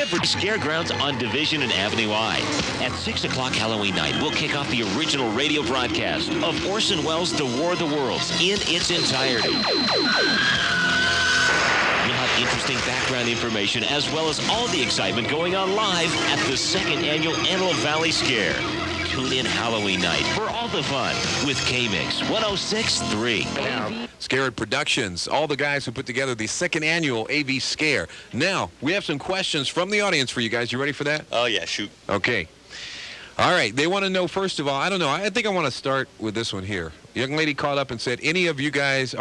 Bradford Scaregrounds on Division and Avenue I. At 6 o'clock Halloween night, we'll kick off the original radio broadcast of Orson Welles' The War of the Worlds in its entirety. We'll have interesting background information as well as all the excitement going on live at the second annual Antelope Valley Scare. Tune in Halloween night for all the fun with K-Mix 106.3. Scared Productions, all the guys who put together the second annual AV Scare. Now, we have some questions from the audience for you guys. You ready for that? Oh, yeah, shoot. Okay. All right. They want to know, first of all, I don't know. I think I want to start with this one here. A young lady called up and said, are any of you guys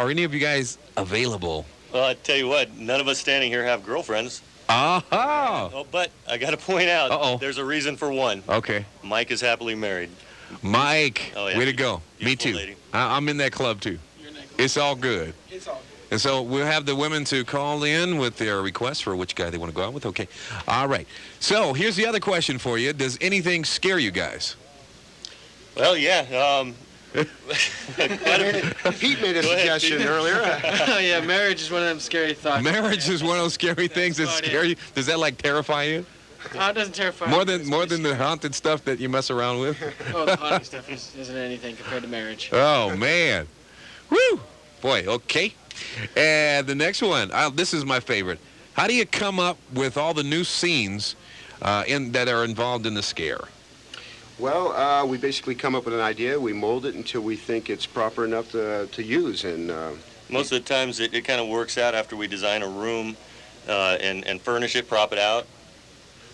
available? Well, I tell you what, none of us standing here have girlfriends. Aha! Oh, but I got to point out, there's a reason for one. Okay. Mike is happily married. Mike, oh, yeah. way to go. Me too. Lady. I'm in that club too. You're in that club. It's all good. It's all good. And so we'll have the women to call in with their requests for which guy they want to go out with. Okay. All right. So here's the other question for you. Does anything scare you guys? Well, yeah. Pete made a suggestion earlier. Oh, yeah, marriage is one of them scary thoughts. Marriage is one of those scary things that scare you. Does that like terrify you? Oh, it doesn't terrify More me. than the haunted stuff that you mess around with? Oh, the haunted stuff isn't anything compared to marriage. Oh, man. Woo! Boy, okay. And the next one, this is my favorite. How do you come up with all the new scenes that are involved in the scare? Well, we basically come up with an idea. We mold it until we think it's proper enough to use. And most of the times it kind of works out after we design a room and furnish it, prop it out.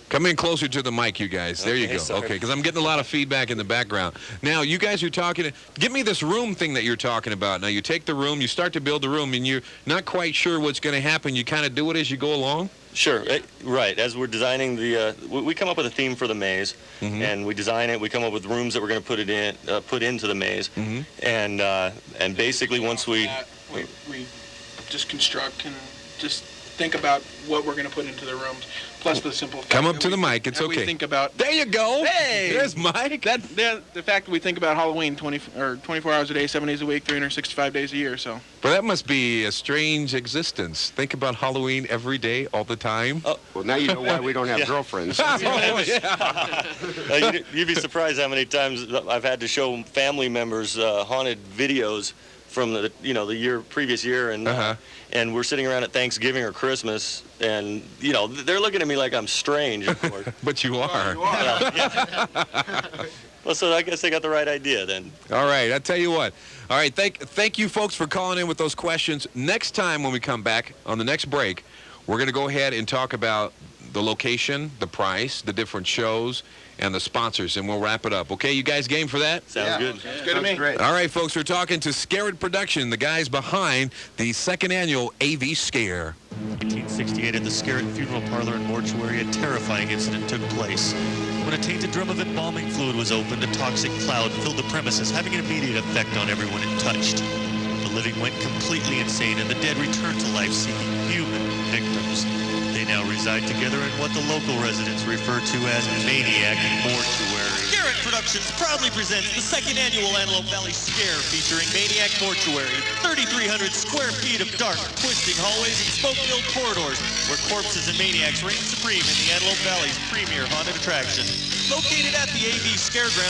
Come in closer to the mic, you guys. There you go. Sorry. Okay, because I'm getting a lot of feedback in the background. Now, you guys are talking. Give me this room thing that you're talking about. Now, you take the room, you start to build the room, and you're not quite sure what's going to happen. You kind of do it as you go along? Sure. Right. As we're designing we come up with a theme for the maze, and we design it. We come up with rooms that we're going to put into the maze, and basically once we just construct and just think about what we're going to put into the rooms. Plus the simple fact Come up to the mic. It's okay. We think about. There you go. Hey, there's Mike. The fact that we think about Halloween 24 hours a day, 7 days a week, 365 days a year. So. But that must be a strange existence. Think about Halloween every day, all the time. Oh. Well, now you know why we don't have girlfriends. You'd be surprised how many times I've had to show family members haunted videos from the previous year, and we're sitting around at Thanksgiving or Christmas, and they're looking at me like I'm strange, of course. But you are. Oh, you are. Yeah. Well, so I guess they got the right idea then. All right, I tell you what. All right, thank you folks for calling in with those questions. Next time when we come back on the next break, we're going to go ahead and talk about the location, the price, the different shows, and the sponsors, and we'll wrap it up. Okay, you guys game for that? Sounds good. Sounds good to me. Great. All right, folks, we're talking to Scared Production, the guys behind the second annual AV Scare. 1968 at the Scared Funeral Parlor and Mortuary, a terrifying incident took place. When a tainted drum of embalming fluid was opened, a toxic cloud filled the premises, having an immediate effect on everyone it touched. The living went completely insane, and the dead returned to life seeking human victims. They now reside together in what the local residents refer to as Maniac Mortuary. Garrett Productions proudly presents the second annual Antelope Valley Scare featuring Maniac Mortuary. 3,300 square feet of dark, twisting hallways and smoke-filled corridors where corpses and maniacs reign supreme in the Antelope Valley's premier haunted attraction. Located at the AV Scare Ground.